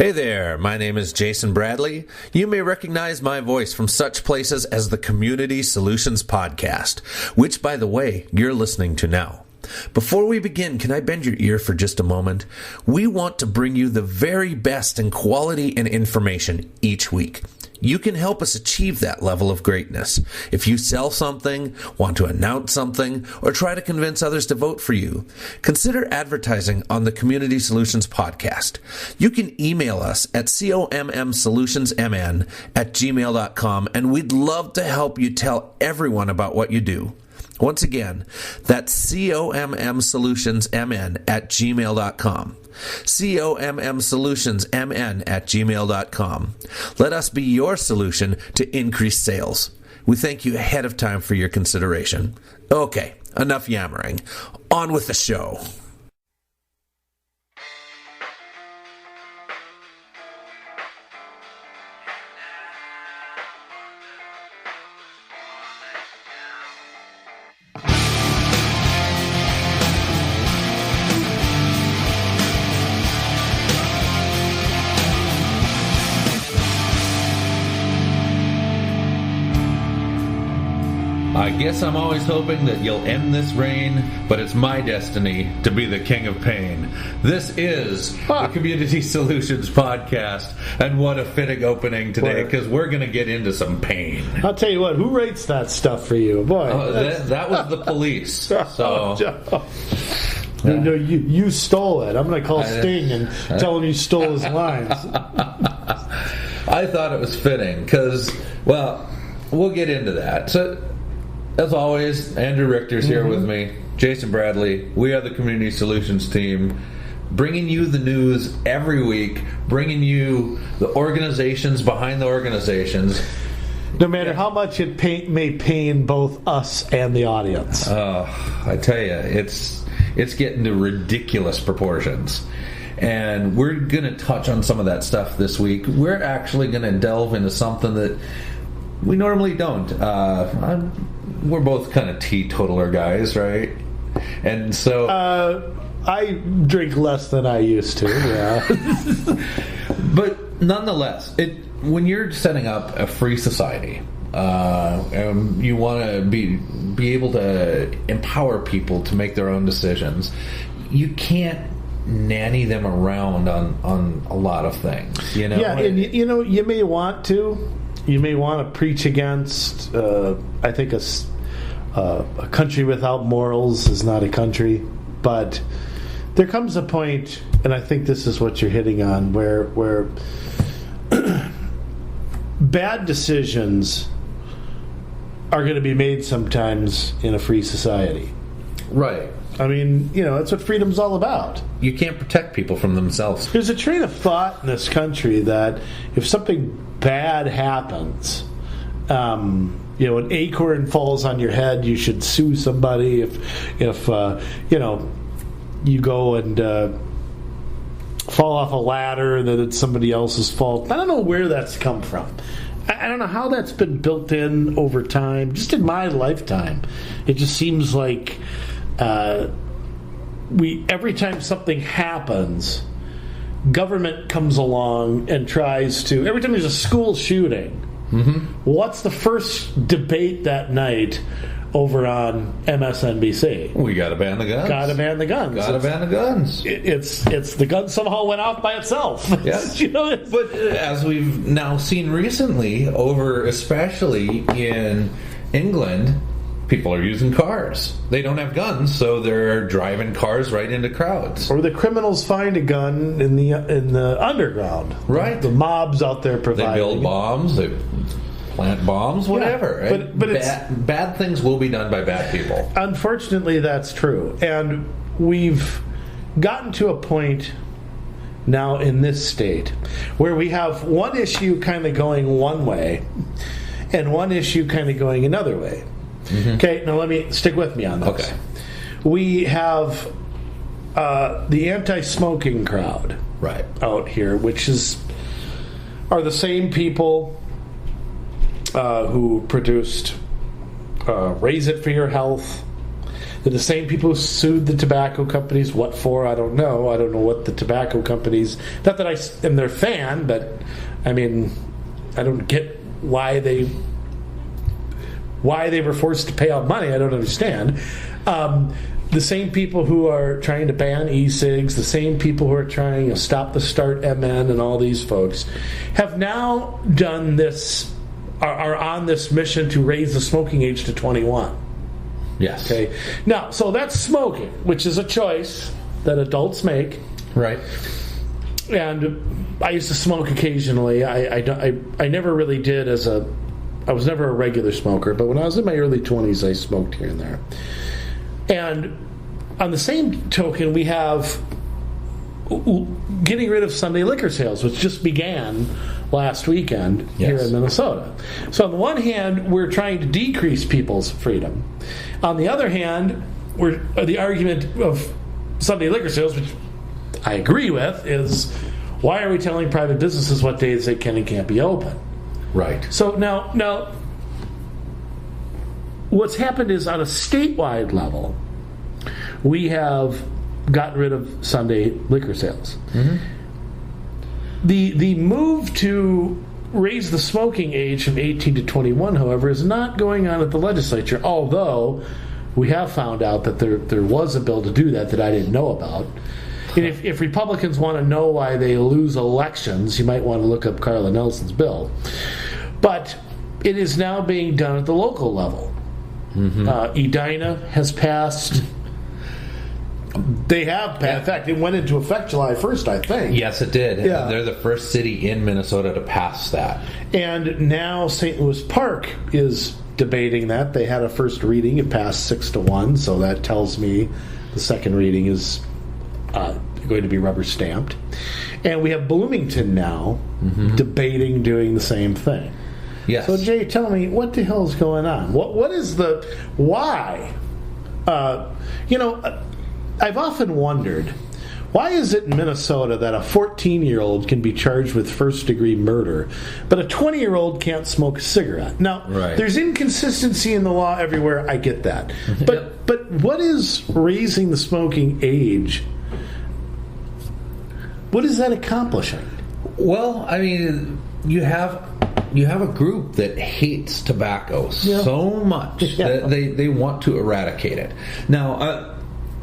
Hey there, my name is Jason Bradley. You may recognize my voice from such places as the Community Solutions Podcast, which, by the way, you're listening to now. Before we begin, can I bend your ear for just a moment? We want to bring you the very best in quality and information each week. You can help us achieve that level of greatness. If you sell something, want to announce something, or try to convince others to vote for you, consider advertising on the Community Solutions Podcast. You can email us at commsolutionsmn@gmail.com, and we'd love to help you tell everyone about what you do. Once again, that's commsolutionsmn@gmail.com. commsolutionsmn@gmail.com. Let us be your solution to increased sales. We thank you ahead of time for your consideration. Okay, enough yammering. On with the show. I guess I'm always hoping that you'll end this reign, but it's my destiny to be the king of pain. This is the Community Solutions Podcast, and what a fitting opening today, because we're going to get into some pain. I'll tell you what, who rates that stuff for you? Boy, that was the police. So. No, you stole it. I'm going to call Sting and tell him you stole his lines. I thought it was fitting, because, well, we'll get into that. So, as always, Andrew Richter's here with me, Jason Bradley. We are the Community Solutions team, bringing you the news every week, bringing you the organizations behind the organizations. No matter how much it may pain both us and the audience. I tell you, it's getting to ridiculous proportions. And we're going to touch on some of that stuff this week. We're actually going to delve into something that we normally don't. We're both kind of teetotaler guys, right? And so I drink less than I used to, yeah. But nonetheless, when you're setting up a free society, and you want to be able to empower people to make their own decisions, you can't nanny them around on a lot of things, you know? Yeah, and you may want to. You may want to preach against, I think, a country without morals is not a country. But there comes a point, and I think this is what you're hitting on, where bad decisions are going to be made sometimes in a free society. Right. I mean, that's what freedom's all about. You can't protect people from themselves. There's a train of thought in this country that if something bad happens, an acorn falls on your head, you should sue somebody. If you go and fall off a ladder, that it's somebody else's fault. I don't know where that's come from. I don't know how that's been built in over time. Just in my lifetime, it just seems like every time something happens, government comes along and tries to. Every time there's a school shooting, what's the first debate that night over on MSNBC? We got to ban the guns. Got to ban the guns. Got to ban the guns. It's the gun somehow went off by itself. Yes. But as we've now seen recently, especially in England, people are using cars. They don't have guns, so they're driving cars right into crowds. Or the criminals find a gun in the underground. Right. The mobs out there providing. They build bombs. They plant bombs. Whatever. Yeah, but bad things will be done by bad people. Unfortunately, that's true, and we've gotten to a point now in this state where we have one issue kind of going one way, and one issue kind of going another way. Okay, now stick with me on this. Okay. We have the anti-smoking crowd out here, which are the same people who produced Raise It for Your Health. They're the same people who sued the tobacco companies. What for? I don't know. I don't know what the tobacco companies... Not that I am their fan, but, I mean, I don't get why they were forced to pay out money. I don't understand. The same people who are trying to ban e-cigs, the same people who are trying to stop the Start MN and all these folks, have now done this, are on this mission to raise the smoking age to 21. Yes. Okay. Now, so that's smoking, which is a choice that adults make. Right. And I used to smoke occasionally. I never really did I was never a regular smoker, but when I was in my early 20s, I smoked here and there. And on the same token, we have getting rid of Sunday liquor sales, which just began last weekend here in Minnesota. So on the one hand, we're trying to decrease people's freedom. On the other hand, the argument of Sunday liquor sales, which I agree with, is why are we telling private businesses what days they can and can't be open? Right. So now what's happened is on a statewide level, we have gotten rid of Sunday liquor sales. Mm-hmm. The move to raise the smoking age from 18 to 21, however, is not going on at the legislature, although we have found out that there was a bill to do that I didn't know about. And if Republicans want to know why they lose elections, you might want to look up Carla Nelson's bill. But it is now being done at the local level. Mm-hmm. Edina has passed. They have passed. In fact, it went into effect July 1st, I think. Yes, it did. Yeah. They're the first city in Minnesota to pass that. And now St. Louis Park is debating that. They had a first reading. It passed 6-1, so that tells me the second reading is going to be rubber stamped. And we have Bloomington now debating doing the same thing. Yes. So Jay, tell me, what the hell is going on? What is the why? I've often wondered, why is it in Minnesota that a 14-year-old can be charged with first-degree murder, but a 20-year-old can't smoke a cigarette? Now, There's inconsistency in the law everywhere. I get that, but what is raising the smoking age? What is that accomplishing? Well, I mean, you have a group that hates tobacco so much that they want to eradicate it. Now,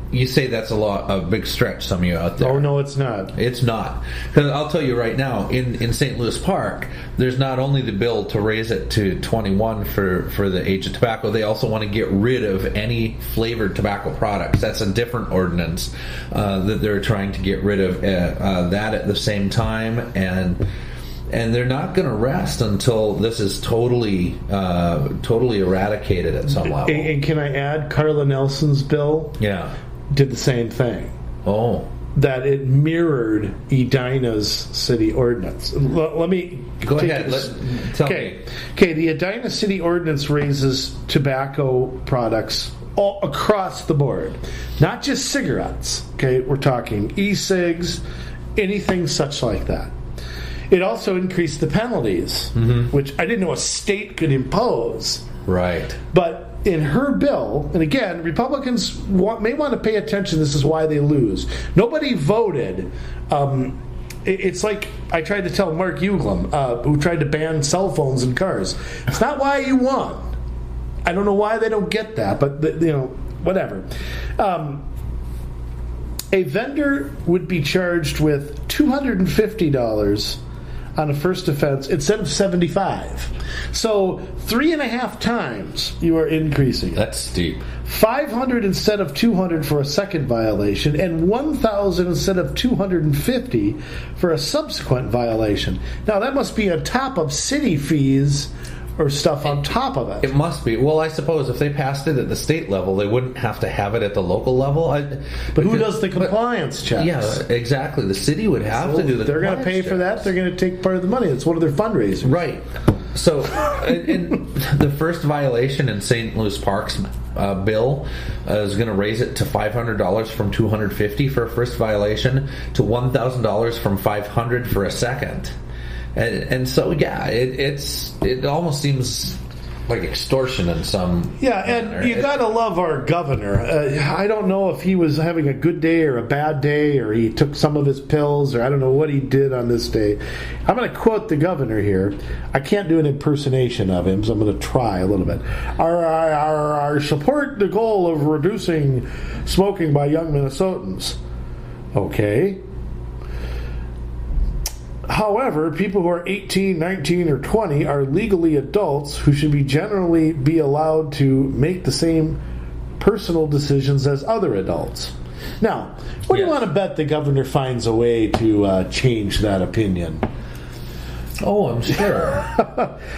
you say that's a big stretch, some of you out there. Oh, no, it's not. It's not. Because I'll tell you right now, in St. Louis Park, there's not only the bill to raise it to 21 for the age of tobacco, they also want to get rid of any flavored tobacco products. That's a different ordinance that they're trying to get rid of that at the same time. And they're not going to rest until this is totally eradicated at some level. And can I add, Carla Nelson's bill did the same thing. Oh. That it mirrored Edina's city ordinance. Let me... Go ahead. Tell me. Okay, the Edina city ordinance raises tobacco products all across the board. Not just cigarettes. Okay, we're talking e-cigs, anything such like that. It also increased the penalties, which I didn't know a state could impose. Right. But in her bill, and again, Republicans may want to pay attention. This is why they lose. Nobody voted. It's like I tried to tell Mark Uglem, who tried to ban cell phones in cars. It's not why you won. I don't know why they don't get that, but whatever. A vendor would be charged with $250 on a first offense instead of $75. So 3.5 times you are increasing. That's steep. $500 instead of $200 for a second violation, and $1,000 instead of $250 for a subsequent violation. Now that must be on top of city fees or stuff on top of it. It must be. Well, I suppose if they passed it at the state level, they wouldn't have to have it at the local level. But who does the compliance checks? Yeah, exactly. The city would have to do the They're going to pay for that. They're going to take part of the money. It's one of their fundraisers. Right. So, in the first violation in St. Louis Park's bill is going to raise it to $500 from $250 for a first violation to $1,000 from $500 for a second. And so, yeah, it almost seems like extortion in some. Yeah, and you gotta love our governor. I don't know if he was having a good day or a bad day, or he took some of his pills, or I don't know what he did on this day. I'm going to quote the governor here. I can't do an impersonation of him, so I'm going to try a little bit. I support the goal of reducing smoking by young Minnesotans. Okay. However, people who are 18, 19, or 20 are legally adults who should generally be allowed to make the same personal decisions as other adults. Now, what do you want to bet the governor finds a way to change that opinion? Oh, I'm sure.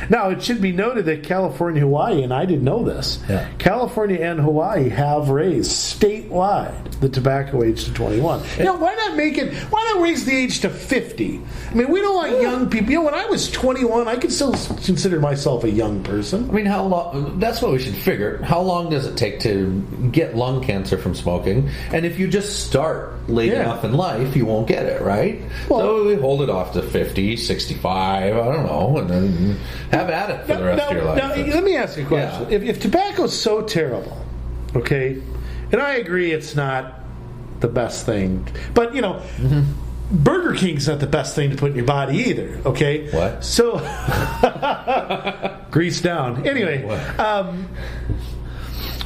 Now, it should be noted that California, Hawaii, and I didn't know this, California and Hawaii have raised statewide the tobacco age to 21. Why not raise the age to 50? I mean, we don't want young people. When I was 21, I could still consider myself a young person. I mean, how long? That's what we should figure. How long does it take to get lung cancer from smoking? And if you just start late enough in life, you won't get it, right? Well, so we hold it off to 50, 65, I don't know, and then have at it for the rest of your life. Now, let me ask you a question. Yeah. If tobacco's so terrible, okay, and I agree it's not the best thing, but, Burger King's not the best thing to put in your body either, okay? What? So, grease down. Anyway,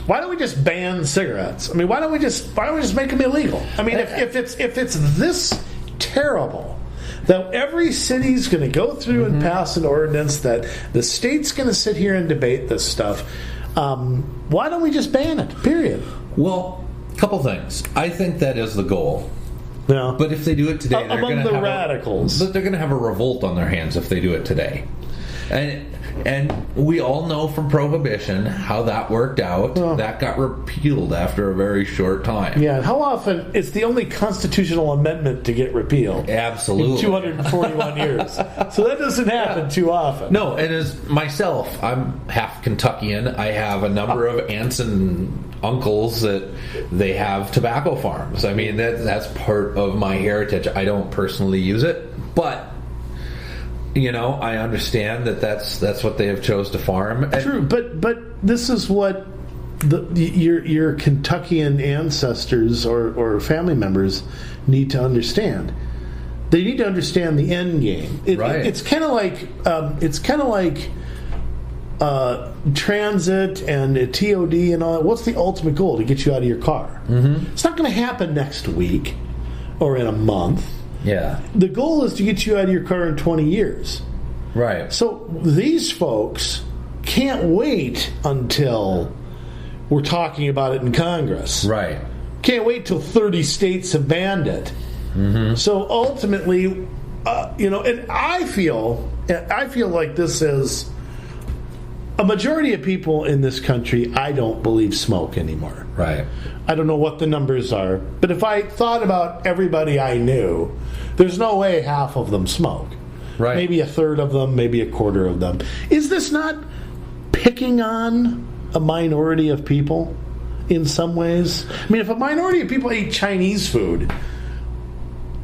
why don't we just ban cigarettes? I mean, why don't we just make them illegal? I mean, if it's this terrible that every city's going to go through and pass an ordinance, that the state's going to sit here and debate this stuff, why don't we just ban it? Period. Well, a couple things. I think that is the goal. Yeah. But if they do it today, they're among the radicals, they're going to have a revolt on their hands if they do it today. And we all know from Prohibition how that worked out. Well, that got repealed after a very short time. Yeah, how often? It's the only constitutional amendment to get repealed. Absolutely. In 241 years. So that doesn't happen too often. No, and as myself, I'm half Kentuckian. I have a number of aunts and uncles that they have tobacco farms. I mean, that's part of my heritage. I don't personally use it, but I understand that's what they have chose to farm. True, but this is what your Kentuckian ancestors or family members need to understand. They need to understand the end game. Right. It's kind of like transit and a TOD and all that. What's the ultimate goal? To get you out of your car. Mm-hmm. It's not going to happen next week or in a month. Yeah. The goal is to get you out of your car in 20 years. Right. So these folks can't wait until we're talking about it in Congress. Right. Can't wait till 30 states have banned it. Mm-hmm. So ultimately, and I feel like this is a majority of people in this country, I don't believe smoke anymore. Right. I don't know what the numbers are, but if I thought about everybody I knew, there's no way half of them smoke. Right. Maybe a third of them, maybe a quarter of them. Is this not picking on a minority of people in some ways? I mean, if a minority of people ate Chinese food,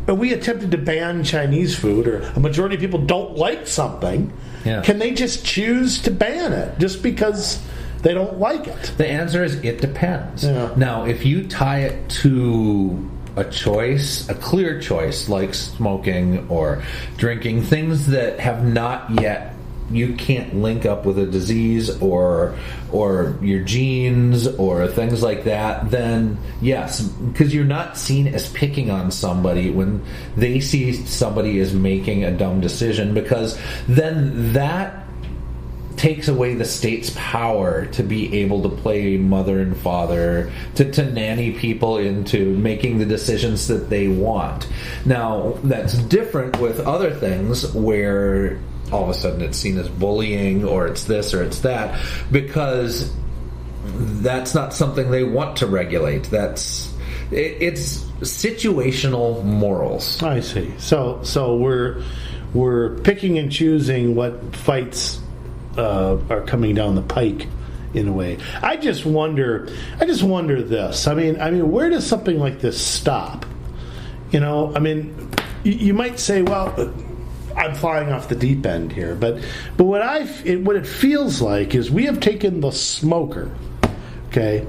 and we attempted to ban Chinese food, or a majority of people don't like something, can they just choose to ban it just because they don't like it? The answer is it depends. Yeah. Now, if you tie it to a choice, a clear choice, like smoking or drinking, things that have not yet, you can't link up with a disease or your genes or things like that, then yes, because you're not seen as picking on somebody when they see somebody as making a dumb decision, because then that takes away the state's power to be able to play mother and father, to nanny people into making the decisions that they want. Now, that's different with other things where all of a sudden it's seen as bullying, or it's this or it's that, because that's not something they want to regulate. It's situational morals. I see. So we're picking and choosing what fights are coming down the pike in a way. I just wonder this. I mean, where does something like this stop? You might say, well, I'm flying off the deep end here, but what it feels like is we have taken the smoker, okay,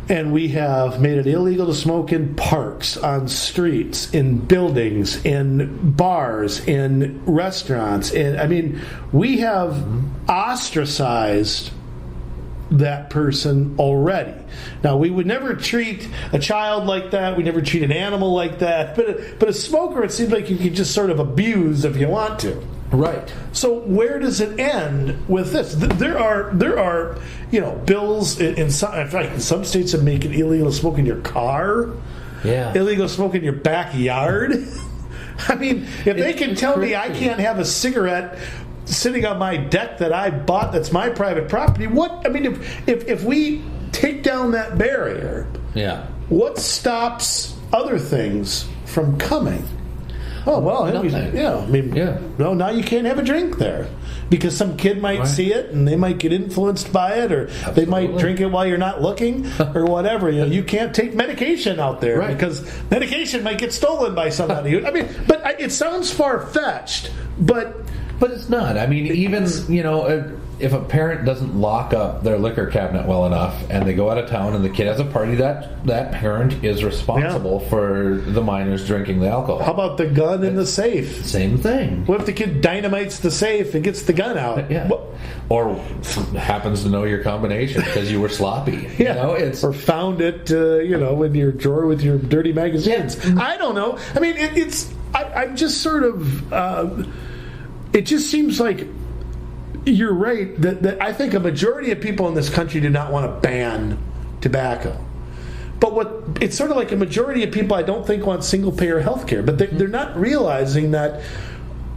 and we have made it illegal to smoke in parks, on streets, in buildings, in bars, in restaurants, and I mean, we have ostracized that person already. Now, we would never treat a child like that. We never treat an animal like that. But a smoker, it seems like you can just sort of abuse if you want to. Right. So where does it end with this? There are bills in some states that make it illegal to smoke in your car. Yeah. Illegal to smoke in your backyard. I mean, if they can tell me I can't have a cigarette sitting on my deck that I bought, that's my private property. What I mean, if we take down that barrier, what stops other things from coming? Oh well, no, now you can't have a drink there because some kid might see it and they might get influenced by it, or they might drink it while you're not looking, or whatever. You can't take medication out there because medication might get stolen by somebody. I mean, but it sounds far fetched, but it's not. I mean, even, if a parent doesn't lock up their liquor cabinet well enough and they go out of town and the kid has a party, that parent is responsible for the minors drinking the alcohol. How about the gun in the safe? Same thing. What if the kid dynamites the safe and gets the gun out? Yeah. Or happens to know your combination because you were sloppy. Or found it, in your drawer with your dirty magazines. Yeah. I don't know. I mean, I'm just sort of... it just seems like you're right that I think a majority of people in this country do not want to ban tobacco. But it's sort of like a majority of people I don't think want single payer health care. But they're not realizing that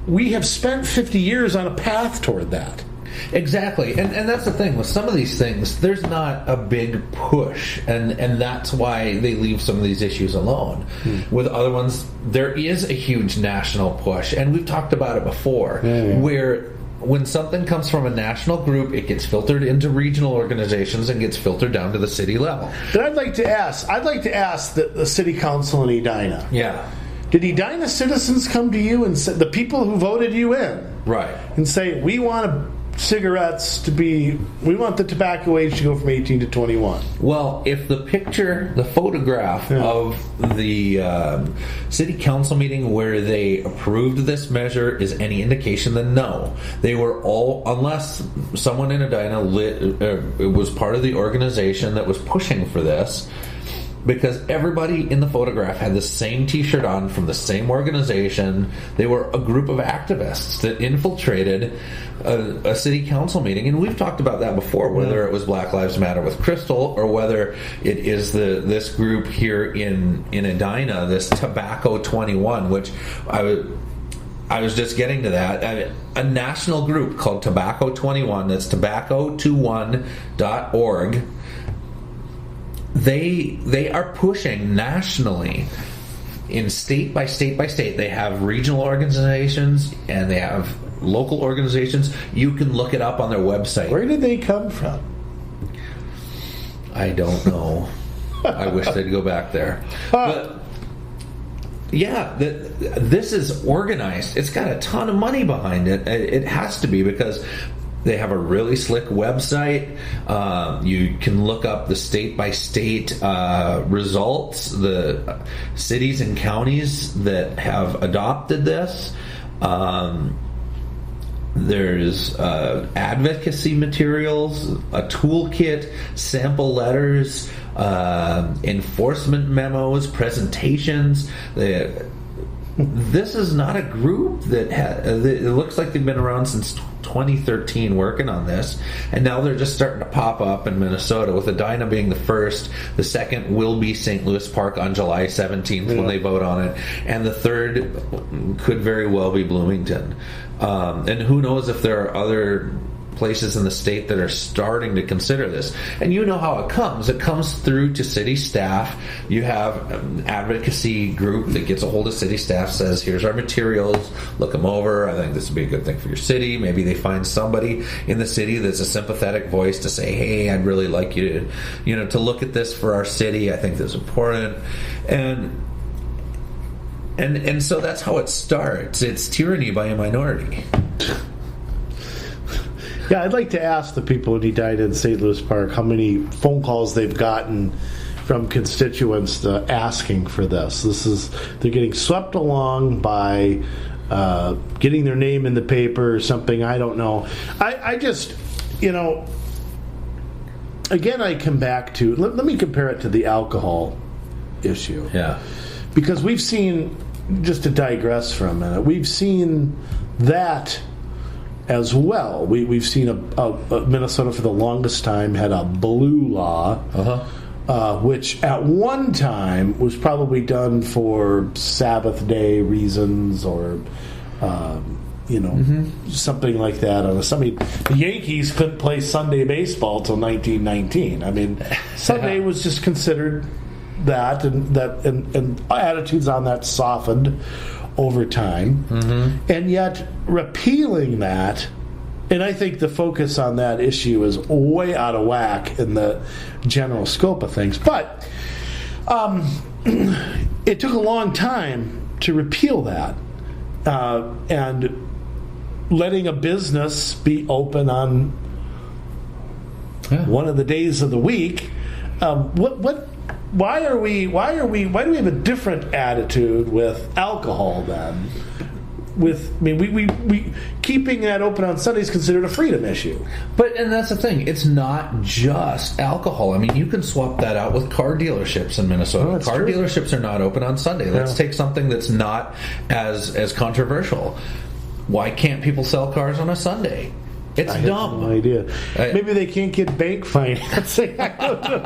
we have spent 50 years on a path toward that. Exactly, and that's the thing with some of these things. There's not a big push, and that's why they leave some of these issues alone. With other ones, there is a huge national push, and we've talked about it before, where when something comes from a national group, it gets filtered into regional organizations and gets filtered down to the city level. But I'd like to ask the city council in Edina. Yeah. Did Edina citizens come to you and say, the people who voted you in, right, and say, we want we want the tobacco age to go from 18 to 21? Well, if the photograph of the city council meeting where they approved this measure is any indication, then no. They were all, unless someone in Edina was part of the organization that was pushing for this, because everybody in the photograph had the same t-shirt on from the same organization. They were a group of activists that infiltrated a city council meeting, and we've talked about that before, whether it was Black Lives Matter with Crystal or whether it is this group here in Edina, this Tobacco 21, which I was just getting to that. A national group called Tobacco 21, that's tobacco21.org. They are pushing nationally, in state by state by state. They have regional organizations and they have local organizations. You can look it up on their website. Where did they come from? I don't know. I wish they'd go back there. But yeah, this is organized. It's got a ton of money behind it. It has to be, because they have a really slick website. You can look up the state-by-state results, the cities and counties that have adopted this. There's advocacy materials, a toolkit, sample letters, enforcement memos, presentations. This is not a group that it looks like they've been around since 2013 working on this, and now they're just starting to pop up in Minnesota, with Edina being the first. The second will be St. Louis Park on July 17th when they vote on it, and the third could very well be Bloomington. And who knows if there are other places in the state that are starting to consider this. And you know how it comes. It comes through to city staff. You have an advocacy group that gets a hold of city staff, says, here's our materials, look them over. I think this would be a good thing for your city. Maybe they find somebody in the city that's a sympathetic voice to say, hey, I'd really like you to look at this for our city. I think this is important. And And so that's how it starts. It's tyranny by a minority. Yeah, I'd like to ask the people in Edina and St. Louis Park how many phone calls they've gotten from constituents asking for this. They're getting swept along by getting their name in the paper or something. I don't know. I just, again, I come back to, let me compare it to the alcohol issue. Yeah. Because we've seen, just to digress for a minute, we've seen that as well. We've seen a Minnesota for the longest time had a blue law, which at one time was probably done for Sabbath day reasons or something like that. The Yankees couldn't play Sunday baseball till 1919. I mean, Sunday was just considered that, and attitudes on that softened over time. And yet repealing that, and I think the focus on that issue is way out of whack in the general scope of things. But it took a long time to repeal that, and letting a business be open on one of the days of the week. Why do we have a different attitude with alcohol then? We keeping that open on Sunday is considered a freedom issue. And that's the thing. It's not just alcohol. I mean, you can swap that out with car dealerships in Minnesota. Car dealerships are not open on Sunday. Let's take something that's not as controversial. Why can't people sell cars on a Sunday? It's dumb. Have no idea. Maybe they can't get bank financing. I don't know.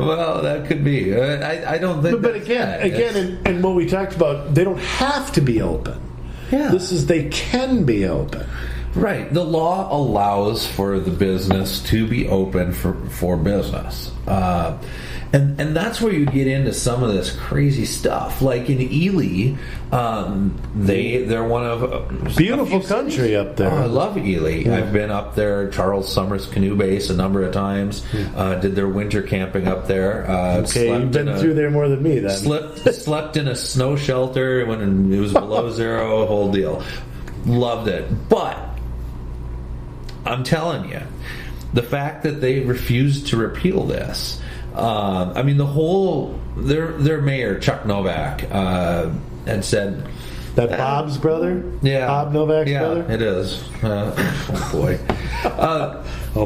Well, that could be. I don't think. But again, and what we talked about, they don't have to be open. Yeah. They can be open. Right. The law allows for the business to be open for business. And that's where you get into some of this crazy stuff. Like in Ely, they're one of beautiful country up there. Oh, I love Ely. Yeah. I've been up there. Charles Summers Canoe Base a number of times. Did their winter camping up there. You've been through there more than me. Then slept in a snow shelter when it was below zero. Whole deal. Loved it, but I'm telling you, the fact that they refused to repeal this. Their mayor, Chuck Novak, had said that Bob's brother? Yeah. Bob Novak's brother? Yeah, it is. Oh, boy.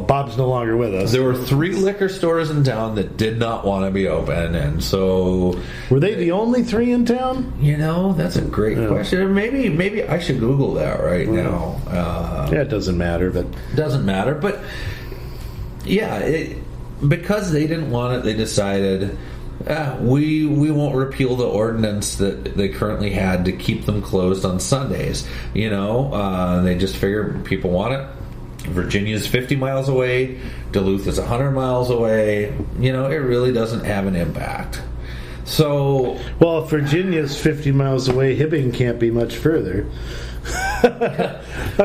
Bob's no longer with us. There were 3 liquor stores in town that did not want to be open, and so... Were they the only 3 in town? That's a great question. Maybe I should Google that right now. It doesn't matter, but... Doesn't matter, but... Yeah, because they didn't want it, they decided... we won't repeal the ordinance that they currently had to keep them closed on Sundays. They just figured people want it. Virginia's 50 miles away. Duluth is 100 miles away. It really doesn't have an impact. So, well, if Virginia's 50 miles away, Hibbing can't be much further. I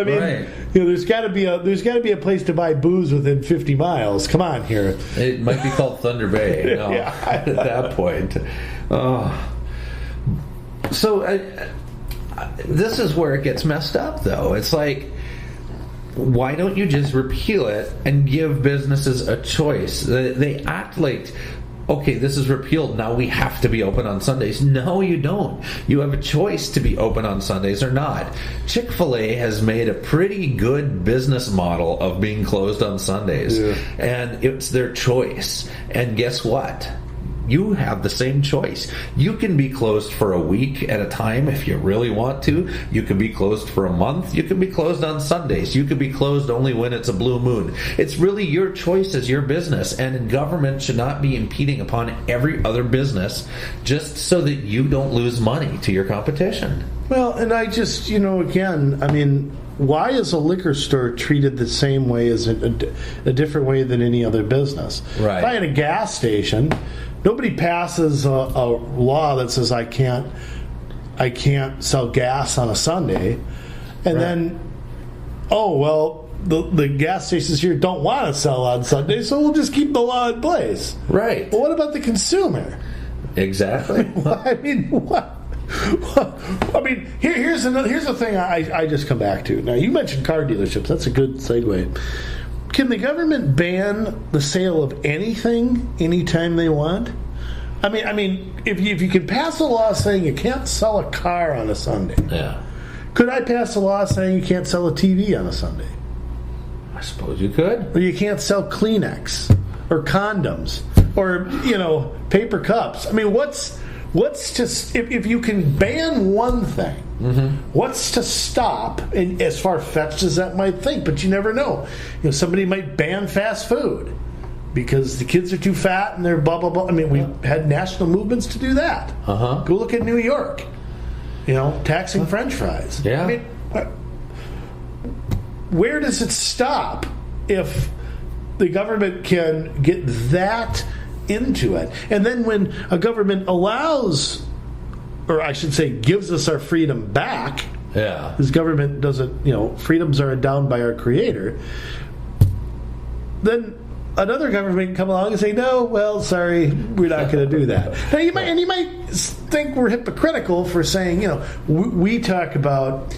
mean, right. There's got to be a place to buy booze within 50 miles. Come on here. It might be called Thunder Bay. At that point. So this is where it gets messed up, though. It's like, why don't you just repeal it and give businesses a choice? They act like, okay, this is repealed, now we have to be open on Sundays. No, you don't. You have a choice to be open on Sundays or not. Chick-fil-A has made a pretty good business model of being closed on Sundays. Yeah. And it's their choice. And guess what? You have the same choice. You can be closed for a week at a time if you really want to. You can be closed for a month. You can be closed on Sundays. You can be closed only when it's a blue moon. It's really your choice as your business, and government should not be impeding upon every other business just so that you don't lose money to your competition. Well, and I just, why is a liquor store treated the same way as a different way than any other business? Right. If I had a gas station, nobody passes a law that says I can't sell gas on a Sunday, and then, the gas stations here don't want to sell on Sunday, so we'll just keep the law in place. Right. But what about the consumer? Exactly. What? I mean, here's the thing I just come back to. Now, you mentioned car dealerships. That's a good segue. Can the government ban the sale of anything anytime they want? I mean, if you can pass a law saying you can't sell a car on a Sunday, Yeah. could I pass a law saying you can't sell a TV on a Sunday? I suppose you could. Or you can't sell Kleenex or condoms or, paper cups. I mean, what's just if you can ban one thing, what's to stop? And as far-fetched as that might think, but you never know. Somebody might ban fast food because the kids are too fat and they're blah blah blah. I mean, we've had national movements to do that. Go look at New York. Taxing French fries. Yeah. I mean, where does it stop if the government can get that into it? And then when a government allows, or I should say gives us our freedom back, this government doesn't, freedoms are endowed by our Creator, then another government can come along and say, no, well, sorry, we're not going to do that. Now, you might think we're hypocritical for saying, we talk about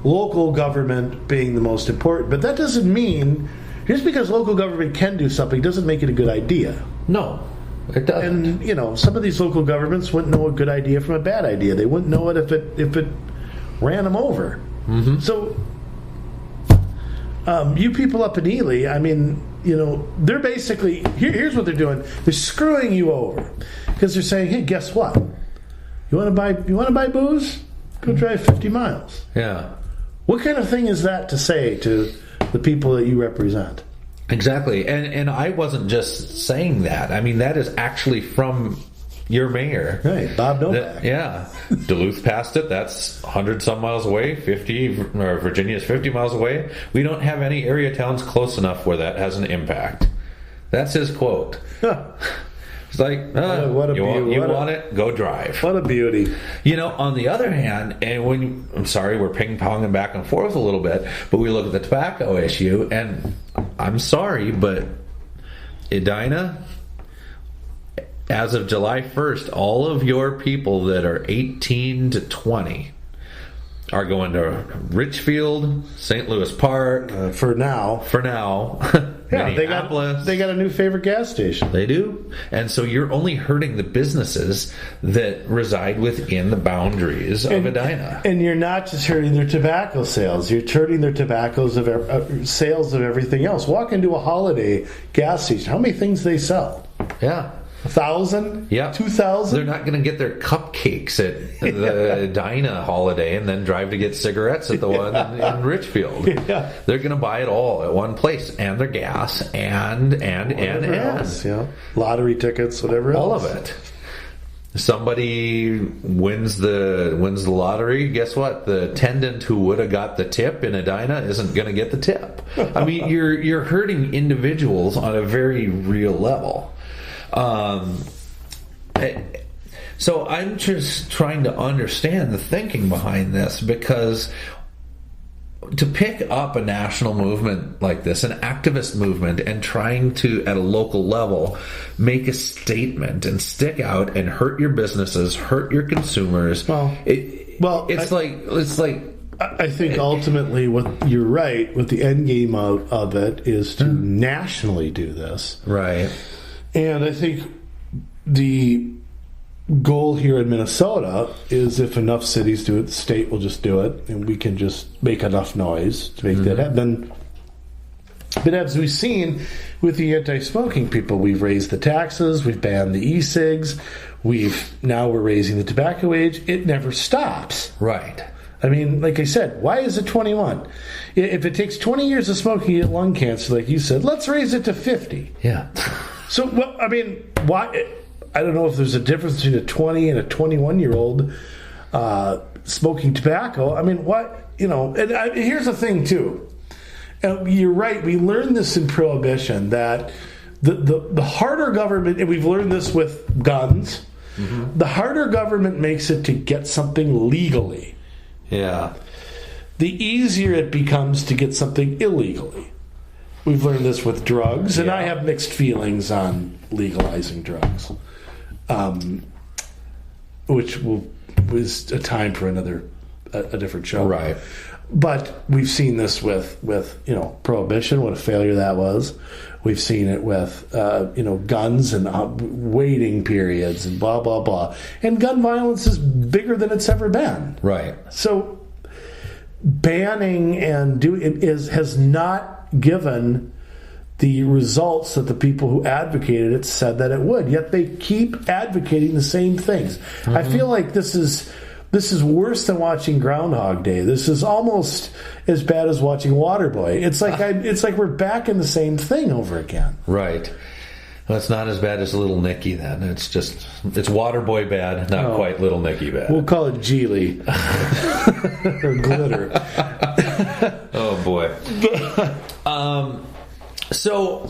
local government being the most important, but that doesn't mean, just because local government can do something doesn't make it a good idea. No, it doesn't. And some of these local governments wouldn't know a good idea from a bad idea. They wouldn't know it if it ran them over. So you people up in Ely, I mean, they're basically, here's what they're doing. They're screwing you over because they're saying, hey, guess what? You want to buy booze? Go drive 50 miles. Yeah. What kind of thing is that to say to the people that you represent? Exactly. And I wasn't just saying that. I mean, that is actually from your mayor. Right, Bob Novak. Duluth passed it. That's 100 some miles away. Virginia's 50 miles away. We don't have any area towns close enough where that has an impact. That's his quote. It's like, you want it? Go drive. What a beauty. On the other hand, and I'm sorry, we're ping-ponging back and forth a little bit, but we look at the tobacco issue, and I'm sorry, but Edina, as of July 1st, all of your people that are 18 to 20 are going to Richfield, St. Louis Park. For now. Yeah, they got a new favorite gas station. They do. And so you're only hurting the businesses that reside within the boundaries of Edina. And you're not just hurting their tobacco sales. You're hurting their sales of everything else. Walk into a Holiday gas station. How many things they sell? Yeah. 1,000? Yeah. 2,000? They're not going to get their cupcakes at the Edina Holiday and then drive to get cigarettes at the one in Richfield. Yeah. They're going to buy it all at one place, and their gas and else, lottery tickets, whatever all else. of it. Somebody wins the lottery. Guess what? The attendant who would have got the tip in Edina isn't going to get the tip. I mean, you're hurting individuals on a very real level. So I'm just trying to understand the thinking behind this, because to pick up a national movement like this, an activist movement, and trying to, at a local level, make a statement and stick out and hurt your businesses, hurt your consumers. It's like I think ultimately, what you're right, what the end game of it is to nationally do this, right? And I think the goal here in Minnesota is, if enough cities do it, the state will just do it, and we can just make enough noise to make that happen. But as we've seen with the anti-smoking people, we've raised the taxes, we've banned the e-cigs, now we're raising the tobacco age. It never stops. Right. I mean, like I said, why is it 21? If it takes 20 years of smoking to get lung cancer, like you said, let's raise it to 50. Yeah. So, why? I don't know if there's a difference between a 20 and a 21-year-old smoking tobacco. I mean, what? Here's the thing, too. You're right. We learned this in Prohibition, that the harder government, and we've learned this with guns, the harder government makes it to get something legally. Yeah. The easier it becomes to get something illegally. We've learned this with drugs, and I have mixed feelings on legalizing drugs, which we'll was a time for a different show. Right. But we've seen this with prohibition, what a failure that was. We've seen it with guns and waiting periods and blah blah blah. And gun violence is bigger than it's ever been. Right. So banning and has not given the results that the people who advocated it said that it would. Yet they keep advocating the same things. Mm-hmm. I feel like this is worse than watching Groundhog Day. This is almost as bad as watching Waterboy. It's like we're back in the same thing over again. Right. Well, it's not as bad as Little Nicky then. It's Waterboy bad, not quite Little Nicky bad. We'll call it Geely. Or Glitter. Oh, boy. So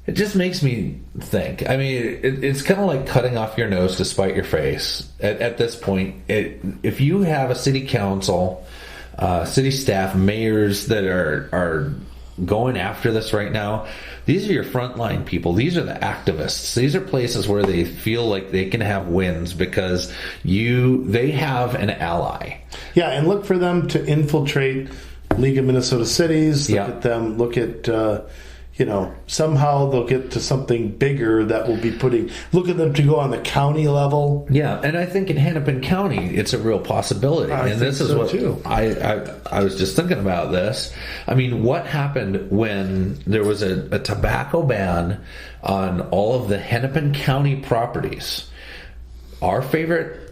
it just makes me think. I mean, it's kind of like cutting off your nose to spite your face. At this point, if you have a city council, city staff, mayors that are going after this right now, these are your frontline people. These are the activists. These are places where they feel like they can have wins because they have an ally. Yeah, and look for them to infiltrate League of Minnesota Cities. Look at them. Look at somehow they'll get to something bigger that will be look at them to go on the county level. Yeah, and I think in Hennepin County, it's a real possibility. And this is what too. I was just thinking about this. I mean, what happened when there was a tobacco ban on all of the Hennepin County properties? Our favorite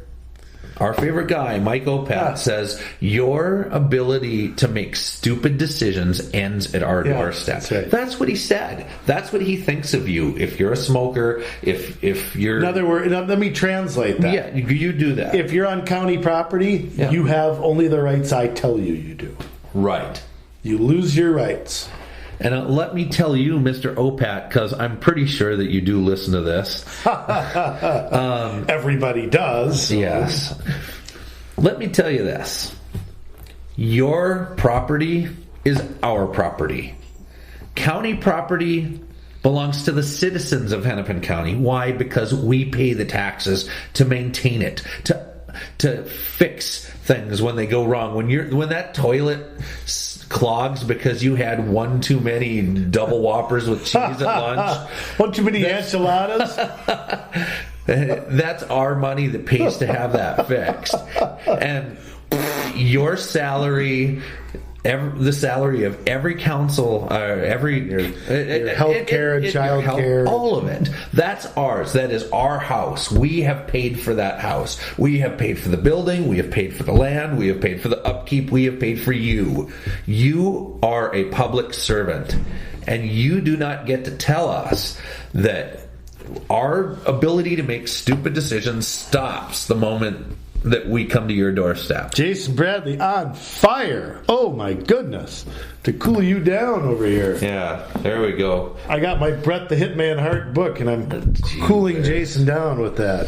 guy, Mike Opat, says your ability to make stupid decisions ends at our doorstep. That's right. That's what he said. That's what he thinks of you. If you're a smoker, if you're... In other words, let me translate that. Yeah, you do that. If you're on county property, you have only the rights I tell you do. Right. You lose your rights. And let me tell you, Mr. Opat, because I'm pretty sure that you do listen to this. Everybody does. So. Yes. Let me tell you this. Your property is our property. County property belongs to the citizens of Hennepin County. Why? Because we pay the taxes to maintain it, to fix things when they go wrong. When that toilet clogs because you had one too many double whoppers with cheese at lunch, one too many enchiladas. That's our money that pays to have that fixed. And your salary, the salary of every council, your health care and child care, all of it. That's ours. That is our house. We have paid for that house. We have paid for the building. We have paid for the land. We have paid for the upkeep. We have paid for you. You are a public servant, and you do not get to tell us that our ability to make stupid decisions stops the moment that we come to your doorstep. Jason Bradley on fire. Oh my goodness. To cool you down over here. Yeah, there we go. I got my Brett the Hitman Hart book and I'm cooling Jason down with that.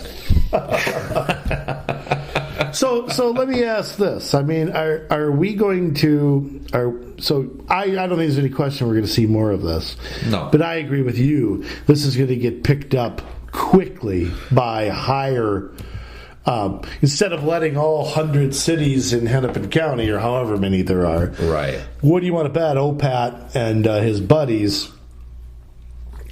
So let me ask this. I mean, are we going to I don't think there's any question we're going to see more of this. No. But I agree with you. This is going to get picked up quickly by higher instead of letting all 100 cities in Hennepin County, or however many there are. Right. What do you want to bet? Opat and his buddies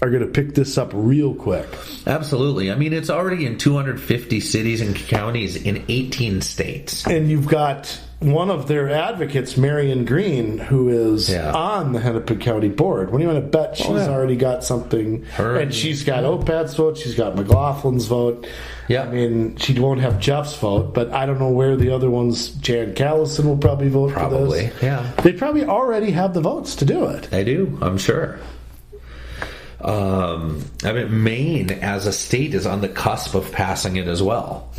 are going to pick this up real quick. Absolutely. I mean, it's already in 250 cities and counties in 18 states. And you've got one of their advocates, Marion Green, who is on the Hennepin County Board. What do you want to bet she's already got something? And she's got Opat's vote. She's got McLaughlin's vote. Yeah. I mean, she won't have Jeff's vote, but I don't know where the other ones. Jan Callison will probably vote for this. Yeah. They probably already have the votes to do it. They do, I'm sure. I mean, Maine as a state is on the cusp of passing it as well.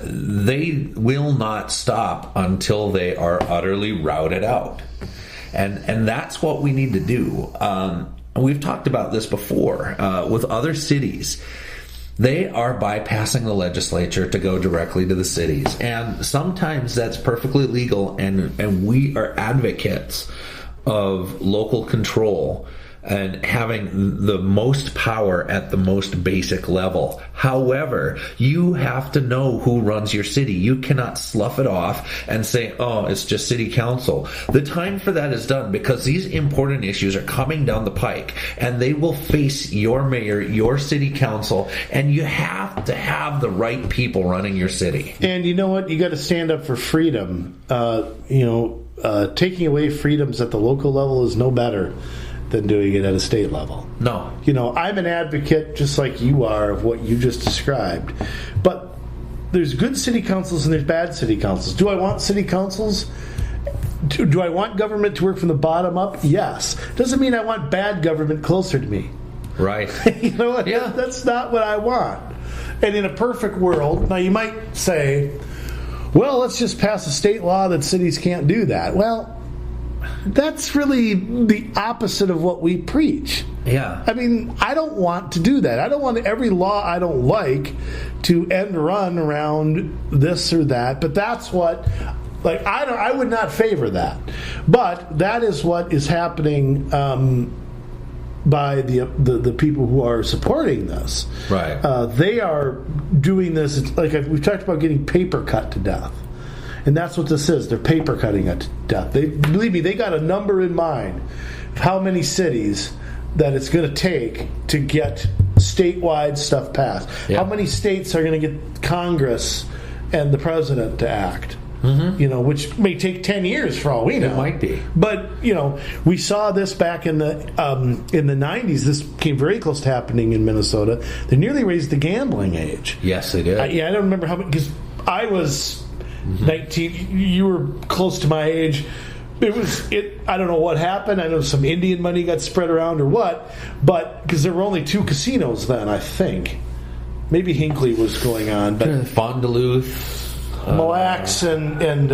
They will not stop until they are utterly routed out. And that's what we need to do. We've talked about this before with other cities. They are bypassing the legislature to go directly to the cities. And sometimes that's perfectly legal, and we are advocates of local control. and having the most power at the most basic level. However, you have to know who runs your city. You cannot slough it off and say, oh, it's just city council. The time for that is done, because these important issues are coming down the pike, and they will face your mayor, your city council, and you have to have the right people running your city. And you know what? You got to stand up for freedom. Taking away freedoms at the local level is no better than doing it at a state level. No. I'm an advocate, just like you are, of what you just described. But there's good city councils and there's bad city councils. Do I want city councils? Do I want government to work from the bottom up? Yes. Doesn't mean I want bad government closer to me. Right. Yeah. That's not what I want. And in a perfect world, now you might say, well, let's just pass a state law that cities can't do that. Well, that's really the opposite of what we preach. Yeah. I mean, I don't want to do that. I don't want every law I don't like to end run around this or that. But that's what, I would not favor that. But that is what is happening by the people who are supporting this. Right. They are doing this. It's like we've talked about getting paper cut to death. And that's what this is. They're paper cutting it to death. Believe me, they got a number in mind of how many cities that it's going to take to get statewide stuff passed. Yeah. How many states are going to get Congress and the president to act? Mm-hmm. Which may take 10 years for all we know. It might be. But, we saw this back in the 90s. This came very close to happening in Minnesota. They nearly raised the gambling age. Yes, they did. I don't remember how many, because I was 19. You were close to my age. I don't know what happened. I know some Indian money got spread around or what, but because there were only 2 casinos then, I think. Maybe Hinckley was going on, but Fond du Loup. Mille Lacs and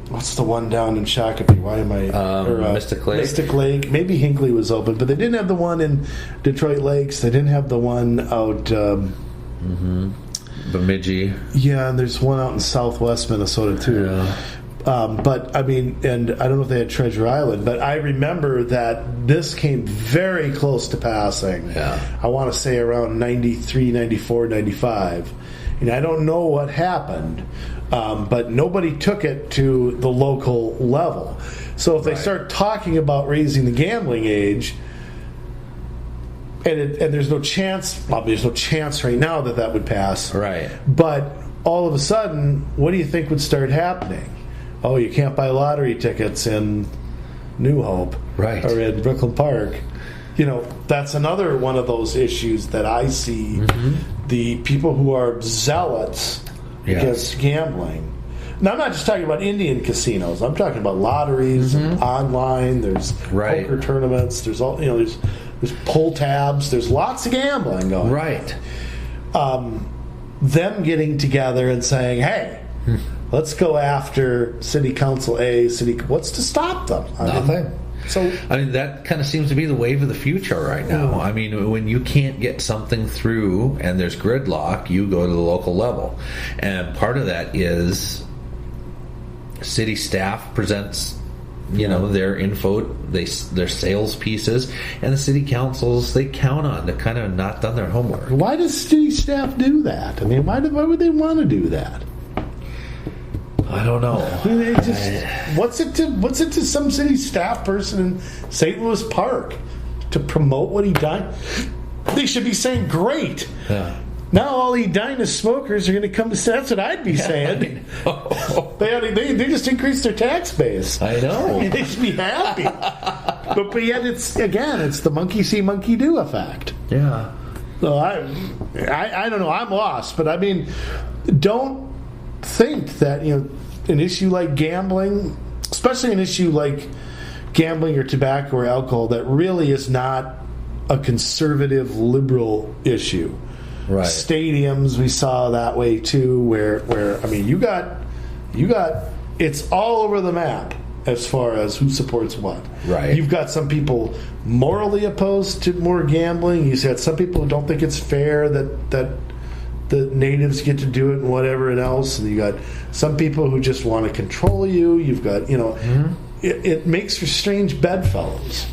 what's the one down in Shakopee? Why am I Mystic Lake? Mystic Lake. Maybe Hinckley was open, but they didn't have the one in Detroit Lakes. They didn't have the one out Bemidji. Yeah, and there's one out in southwest Minnesota too. Yeah. But I mean, and I don't know if they had Treasure Island, but I remember that this came very close to passing. Yeah. I want to say around 93, 94, 95. And I don't know what happened, but nobody took it to the local level. So if they start talking about raising the gambling age, and there's no chance, well, there's no chance right now that would pass. Right. But all of a sudden, what do you think would start happening? Oh, you can't buy lottery tickets in New Hope. Right. Or in Brooklyn Park. That's another one of those issues that I see the people who are zealots against gambling. Now, I'm not just talking about Indian casinos. I'm talking about lotteries, online. There's poker tournaments. There's all there's pull tabs. There's lots of gambling going. Right. Them getting together and saying, "Hey, let's go after City Council A. What's to stop them?" Nothing. So that kind of seems to be the wave of the future right now. I mean, when you can't get something through and there's gridlock, you go to the local level. And part of that is city staff presents, their info, their sales pieces, and the city councils, they count on to kind of not done their homework. Why does city staff do that? I mean, why would they want to do that? I don't know. I mean, what's it to some city staff person in St. Louis Park to promote what he done? They should be saying, "Great." Yeah. Now all Edina smokers are going to come to. That's what I'd be saying. They just increased their tax base. I know. They should be happy. but yet it's the monkey see, monkey do effect. Yeah. So I don't know. I'm lost, but I mean, don't think that an issue like gambling, especially an issue like gambling or tobacco or alcohol, that really is not a conservative liberal issue. Right. Stadiums, we saw that way too, where I mean, you got it's all over the map as far as who supports what. Right. You've got some people morally opposed to more gambling. You've got some people who don't think it's fair that the natives get to do it and whatever and else. And you got some people who just want to control you. You've got it makes for strange bedfellows.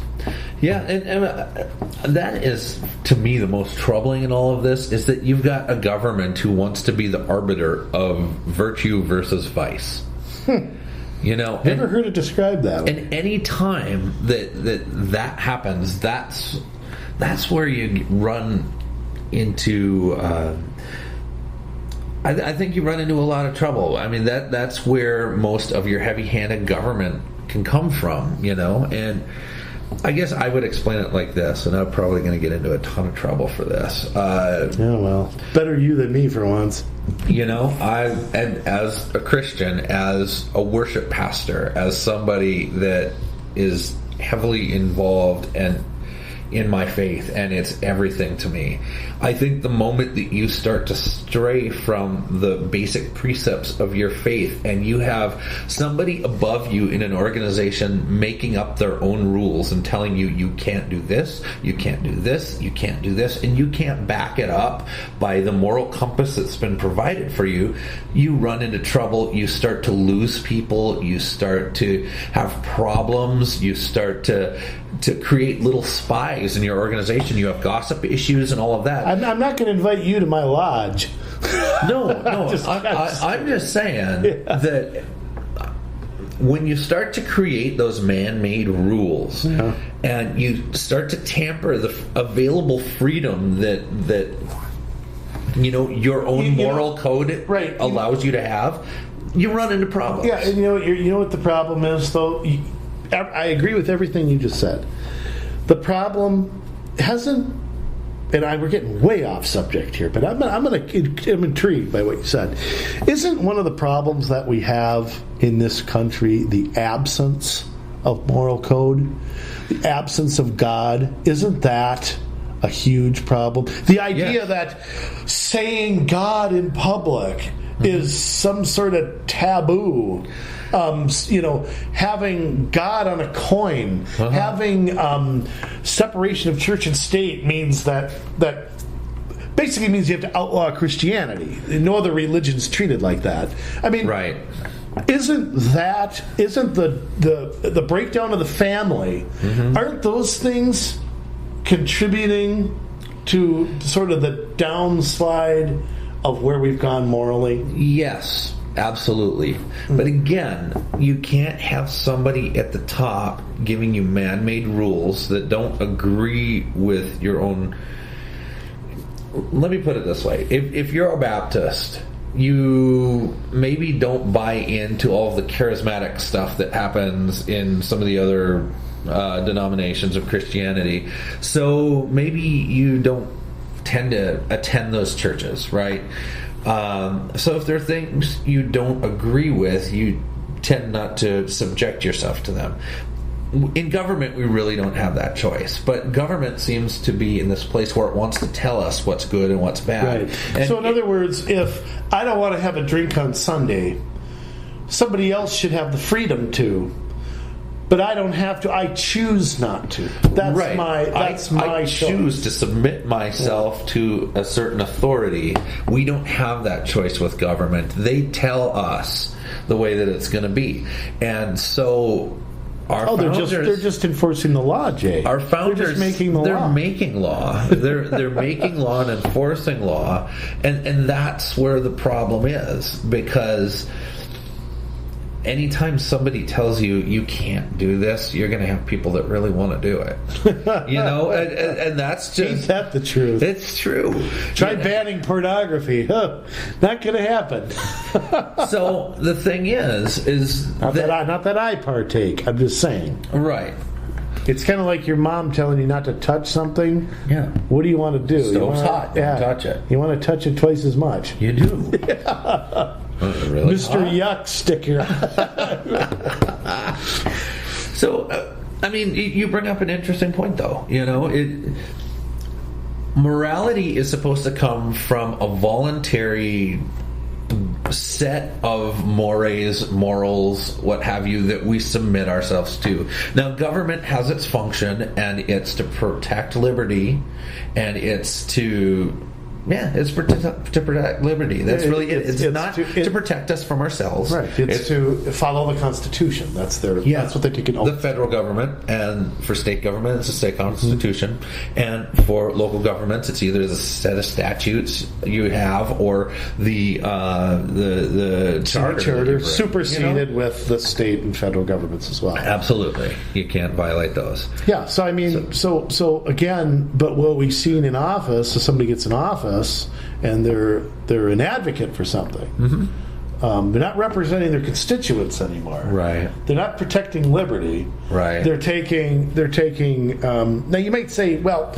Yeah, and that is, to me, the most troubling in all of this, is that you've got a government who wants to be the arbiter of virtue versus vice. You know, Never heard it described that way. And any time that happens, that's where you run into. I think you run into a lot of trouble. I mean, that's where most of your heavy-handed government can come from. You know, and I guess I would explain it like this, and I'm probably going to get into a ton of trouble for this. Well, better you than me for once. You know, and as a Christian, as a worship pastor, as somebody that is heavily involved and in my faith, and it's everything to me, I think the moment that you start to stray from the basic precepts of your faith, and you have somebody above you in an organization making up their own rules and telling you, you can't do this, you can't do this, you can't do this, and you can't back it up by the moral compass that's been provided for you, you run into trouble. You start to lose people, you start to have problems, you start to create little spies in your organization. You have gossip issues and all of that. I'm not going to invite you to my lodge. No. I'm just saying that when you start to create those man-made rules, and you start to tamper the available freedom that you know your own moral code allows you to have, you run into problems. Yeah, and you know what the problem is, though. I agree with everything you just said. The problem hasn't, and we're getting way off subject here, but I'm intrigued by what you said. Isn't one of the problems that we have in this country the absence of moral code, the absence of God? Isn't that a huge problem? The idea that saying God in public is some sort of taboo. Having God on a coin, having separation of church and state means that basically means you have to outlaw Christianity. No other religion's treated like that. I mean, isn't the breakdown of the family? Aren't those things contributing to sort of the downslide of where we've gone morally? Yes. Absolutely. But again, you can't have somebody at the top giving you man-made rules that don't agree with your own. Let me put it this way. If you're a Baptist, you maybe don't buy into all of the charismatic stuff that happens in some of the other denominations of Christianity. So maybe you don't tend to attend those churches, right? So if there are things you don't agree with, you tend not to subject yourself to them. In government, we really don't have that choice. But government seems to be in this place where it wants to tell us what's good and what's bad. Right. And so in other words, if I don't want to have a drink on Sunday, somebody else should have the freedom to. But I don't have to. I choose not to. That's right. my I choose to submit myself to a certain authority. We don't have that choice with government. They tell us the way that it's going to be, and so our founders, they're just enforcing the law, Jay. Our founders, they're just making the law. They're making law. They're making law and enforcing law, and that's where the problem is, because anytime somebody tells you you can't do this, you're going to have people that really want to do it. And that's just... Ain't that the truth? It's true. Try banning pornography. Not going to happen. So the thing is not that I partake. I'm just saying. Right. It's kind of like your mom telling you not to touch something. Yeah. What do you want to do? Stove's hot. Don't touch it. You want to touch it twice as much. You do. Yeah. Really Mr. Yuck sticker. So, I mean, you bring up an interesting point, though. Morality is supposed to come from a voluntary set of mores, morals, what have you, that we submit ourselves to. Now, government has its function, and it's to protect liberty, and it's to Yeah, it's to protect liberty. That's really it. It's not to protect us from ourselves. Right. It's to follow the Constitution. That's what they take an oath. The federal government, and for state government, it's a state constitution, and for local governments, it's either the set of statutes you have or the charter superseded with the state and federal governments as well. Absolutely, you can't violate those. Yeah. So I mean, so again, but what we've seen in office is somebody gets in office and they're an advocate for something. Mm-hmm. They're not representing their constituents anymore. Right. They're not protecting liberty. Right. They're taking. Now you might say, well,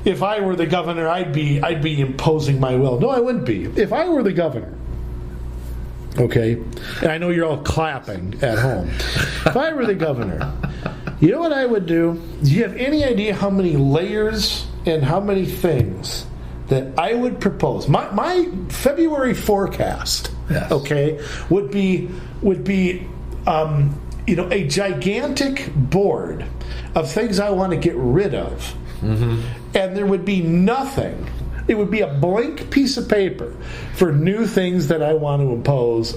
if I were the governor, I'd be imposing my will. No, I wouldn't be. If I were the governor, okay, and I know you're all clapping at home. If I were the governor, you know what I would do? Do you have any idea how many layers and how many things that I would propose? My February forecast, yes, okay, would be a gigantic board of things I want to get rid of, mm-hmm, and there would be nothing. It would be a blank piece of paper for new things that I want to impose.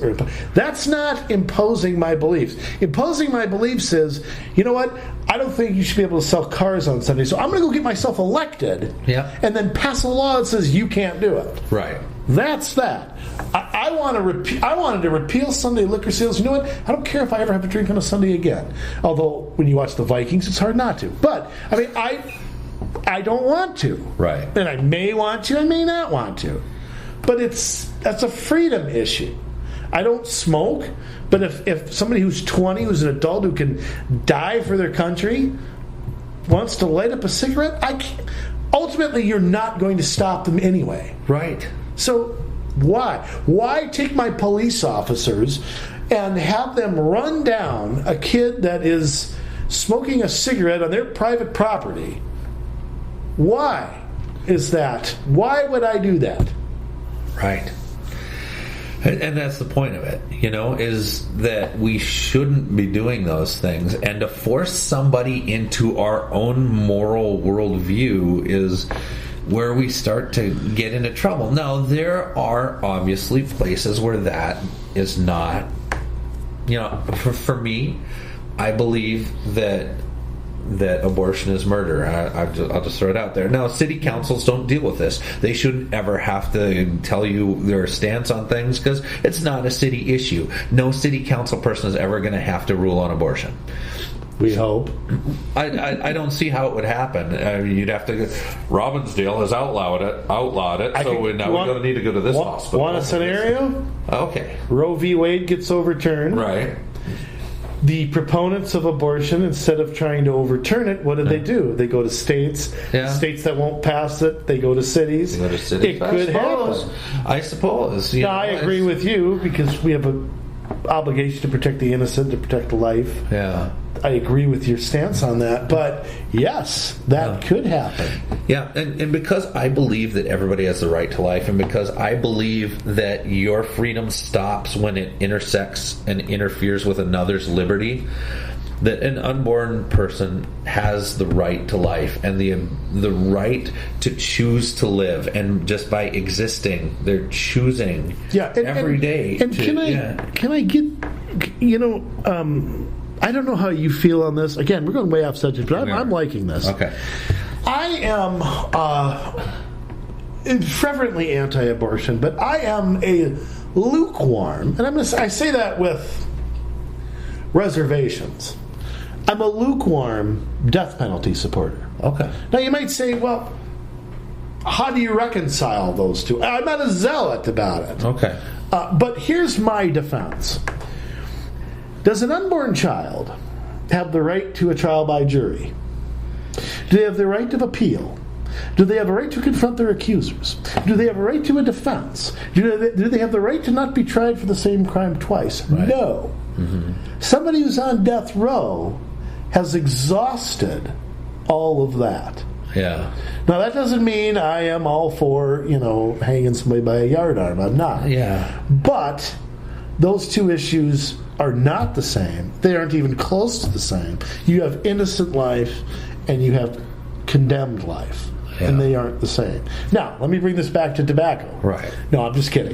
That's not imposing my beliefs. Imposing my beliefs is, you know what? I don't think you should be able to sell cars on Sunday, so I'm going to go get myself elected, yeah, and then pass a law that says you can't do it. Right. That's that. I wanted to repeal Sunday liquor sales. You know what? I don't care if I ever have a drink on a Sunday again. Although when you watch the Vikings, it's hard not to. But I mean, I don't want to. Right. And I may want to, I may not want to. But that's a freedom issue. I don't smoke, but if somebody who's 20, who's an adult, who can die for their country, wants to light up a cigarette, I can't. Ultimately, you're not going to stop them anyway. Right. So why? Why take my police officers and have them run down a kid that is smoking a cigarette on their private property? Why is that? Why would I do that? Right. And that's the point of it, is that we shouldn't be doing those things. And to force somebody into our own moral worldview is where we start to get into trouble. Now, there are obviously places where that is not, for me, I believe that abortion is murder. I'll just throw it out there. Now, city councils don't deal with this. They shouldn't ever have to tell you their stance on things because it's not a city issue. No city council person is ever going to have to rule on abortion. We hope. I don't see how it would happen. I mean, you'd have to. Robbinsdale has outlawed it. So now we're going to need to go to this hospital. Want a scenario? Okay. Roe v. Wade gets overturned. Right. The proponents of abortion, instead of trying to overturn it, what do? They go to states. Yeah. States that won't pass it, they go to cities. It could happen. I suppose. I agree with you because we have an obligation to protect the innocent, to protect life. Yeah. I agree with your stance on that, but yes, that could happen. Yeah, and because I believe that everybody has the right to life, and because I believe that your freedom stops when it intersects and interferes with another's liberty, that an unborn person has the right to life and the right to choose to live, and just by existing, they're choosing every day. And can I get, I don't know how you feel on this. Again, we're going way off subject, but I'm liking this. Okay. I am fervently anti-abortion, but I am a lukewarm, and I say that with reservations. I'm a lukewarm death penalty supporter. Okay. Now you might say, well, how do you reconcile those two? I'm not a zealot about it. Okay. But here's my defense. Does an unborn child have the right to a trial by jury? Do they have the right of appeal? Do they have a right to confront their accusers? Do they have a right to a defense? Do they have the right to not be tried for the same crime twice? Right. No. Mm-hmm. Somebody who's on death row has exhausted all of that. Yeah. Now, that doesn't mean I am all for, hanging somebody by a yardarm. I'm not. Yeah. But those two issues are not the same. They aren't even close to the same. You have innocent life and you have condemned life. and they aren't the same. Now, let me bring this back to tobacco. Right. No, I'm just kidding.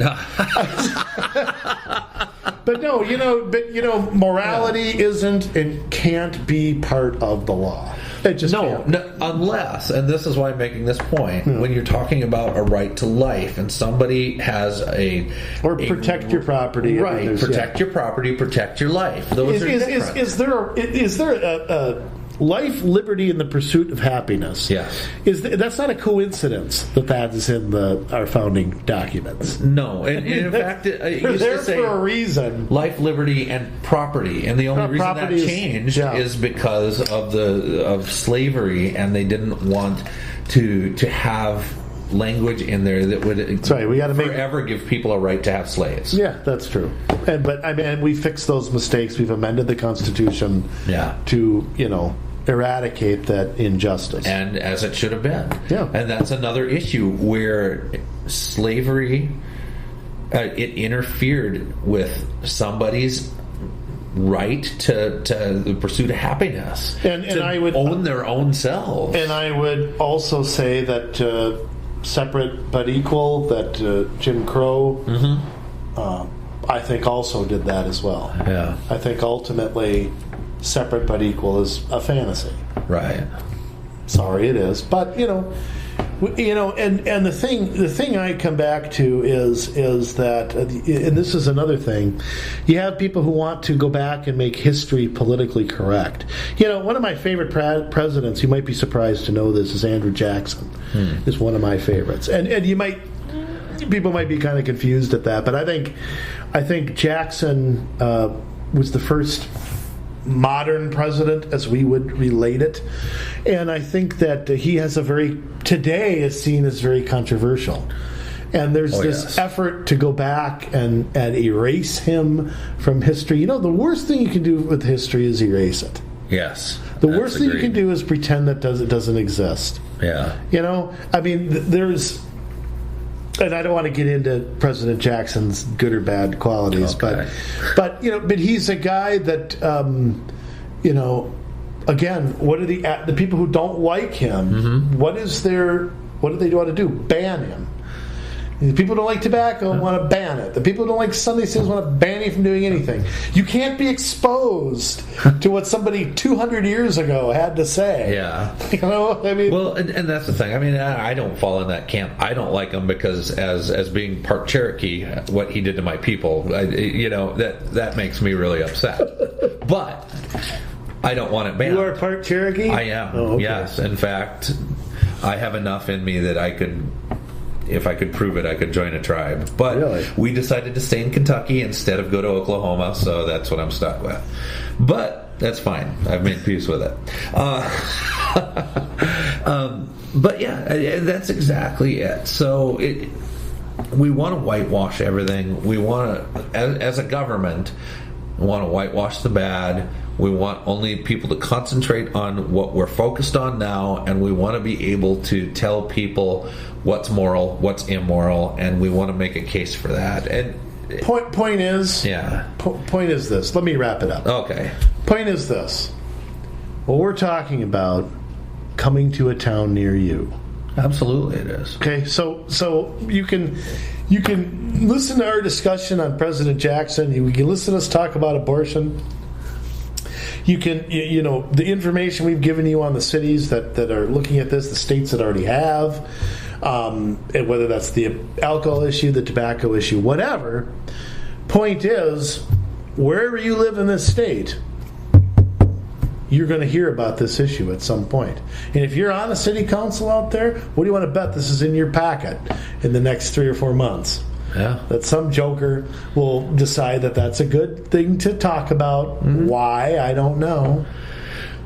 But no, morality isn't and can't be part of the law. It just no, unless, and this is why I'm making this point, when you're talking about a right to life and somebody has protect your property, right? Protect your property, protect your life. Those are different. Is there a life, liberty, and the pursuit of happiness? Yes. That's not a coincidence that is in our founding documents. No, and in fact, it they're used there to say for a reason. Life, liberty, and property, and the only reason that changed is because of slavery, and they didn't want to have language in there that would we got to forever give people a right to have slaves. Yeah, that's true. But we fixed those mistakes. We've amended the Constitution to eradicate that injustice, and as it should have been. Yeah, and that's another issue where slavery it interfered with somebody's right to the pursuit of happiness and I would own their own selves. And I would also say that separate but equal, that Jim Crow I think also did that as well. Yeah, I think ultimately separate but equal is a fantasy. Right. Sorry, it is. But and the thing I come back to is that, and this is another thing, you have people who want to go back and make history politically correct. One of my favorite presidents, you might be surprised to know this, is Andrew Jackson. Is one of my favorites, and people might be kind of confused at that, but I think Jackson was the first modern president, as we would relate it, and I think that he has today is seen as very controversial, and there's this effort to go back and erase him from history. The worst thing you can do with history is erase it. Yes, the worst thing you can do is pretend that it doesn't exist. Yeah, there's, and I don't want to get into President Jackson's good or bad qualities, but he's a guy that, again, what are the people who don't like him? What do they want to do? Ban him. The people who don't like tobacco want to ban it. The people who don't like Sunday sales want to ban you from doing anything. You can't be exposed to what somebody 200 years ago had to say. Yeah. Well, and that's the thing. I don't fall in that camp. I don't like him because as being part Cherokee, what he did to my people, that makes me really upset. But I don't want it banned. You are part Cherokee? I am. Oh, okay. Yes. In fact, I have enough in me that I could, if I could prove it, I could join a tribe. But we decided to stay in Kentucky instead of go to Oklahoma, so that's what I'm stuck with. But that's fine. I've made peace with it. But yeah, that's exactly it. So we want to whitewash everything. We want to, as a government, we want to whitewash the bad. We want only people to concentrate on what we're focused on now, and we want to be able to tell people what's moral, what's immoral, and we want to make a case for that. And point is, point is this. Let me wrap it up. Okay. Point is this. Well, we're talking about coming to a town near you. Absolutely, it is. Okay, so you can listen to our discussion on President Jackson. You can listen to us talk about abortion. You can, the information we've given you on the cities that are looking at this, the states that already have, and whether that's the alcohol issue, the tobacco issue, whatever. Point is, wherever you live in this state, you're going to hear about this issue at some point. And if you're on a city council out there, what do you want to bet this is in your packet in the next 3 or 4 months? Yeah. That some joker will decide that that's a good thing to talk about. Mm-hmm. Why? I don't know.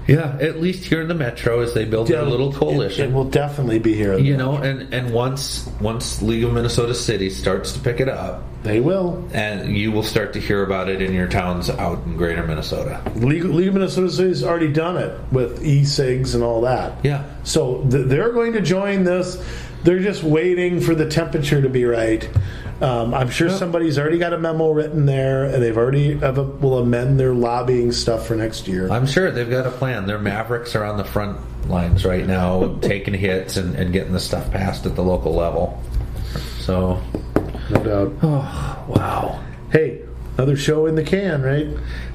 Yeah, at least here in the metro, as they build their little coalition, it will definitely be here. And once League of Minnesota Cities starts to pick it up, They will. And you will start to hear about it in your towns out in greater Minnesota. League of Minnesota Cities already done it with e-cigs and all that. Yeah. So they're going to join this. They're just waiting for the temperature to be right. I'm sure somebody's already got a memo written there, and they've already will amend their lobbying stuff for next year. I'm sure they've got a plan. Their Mavericks are on the front lines right now, taking hits and getting the stuff passed at the local level. So, no doubt. Oh, wow. Hey, another show in the can, right?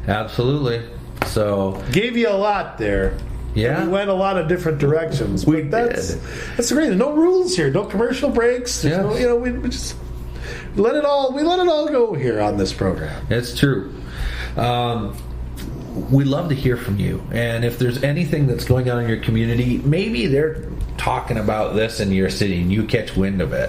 Absolutely. So, gave you a lot there. Yeah, we went a lot of different directions. We that's did. That's great. There's no rules here. No commercial breaks. Yeah. No, we just let it all. We let it all go here on this program. It's true. We love to hear from you, and if there's anything that's going on in your community, maybe they're talking about this in your city, and you catch wind of it.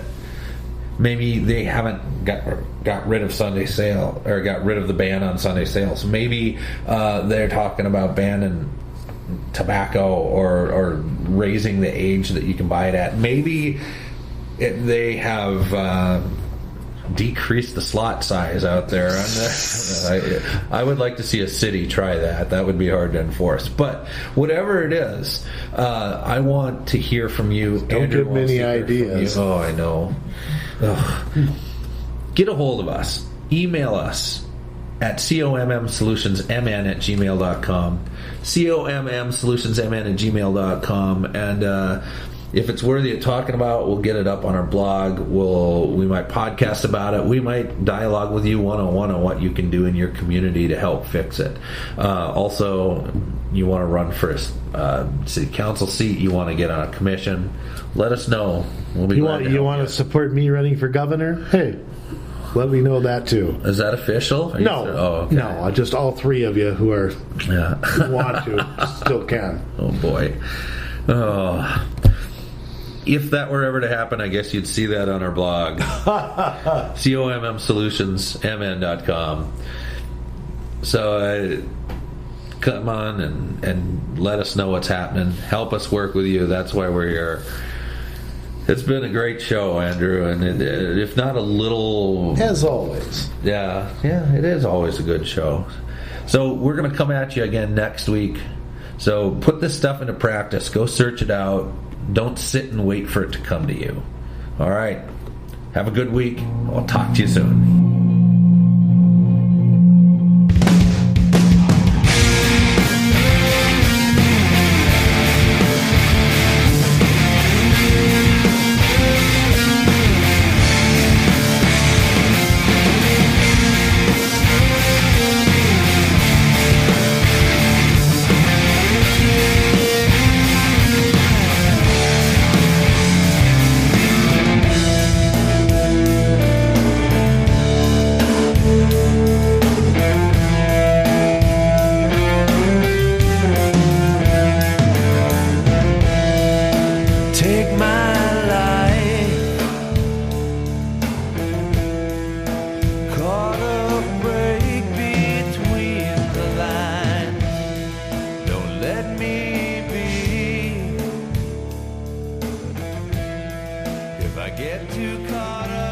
Maybe they haven't got rid of Sunday sale or got rid of the ban on Sunday sales. Maybe they're talking about banning tobacco or raising the age that you can buy it at. Maybe they have decreased the slot size out there. I would like to see a city try that. That would be hard to enforce. But whatever it is, I want to hear from you. Don't Andrew give me any ideas. Oh, I know. Ugh. Get a hold of us. Email us at commsolutionsmn@gmail.com. commsolutionsmn@gmail.com. And if it's worthy of talking about, we'll get it up on our blog. We might podcast about it. We might dialogue with you one-on-one on what you can do in your community to help fix it. Also, you want to run for a city council seat, you want to get on a commission, let us know. We'll be glad to help you want to support me running for governor? Hey, let me know that too. Is that official? No. Okay. No, just all three of you who want to still can. Oh boy. Oh. If that were ever to happen, I guess you'd see that on our blog. commsolutionsmn.com. So come on and let us know what's happening. Help us work with you. That's why we're here. It's been a great show, Andrew, and if not a little... As always. Yeah, it is always a good show. So we're going to come at you again next week. So put this stuff into practice. Go search it out. Don't sit and wait for it to come to you. All right. Have a good week. I'll talk to you soon. If I get too caught up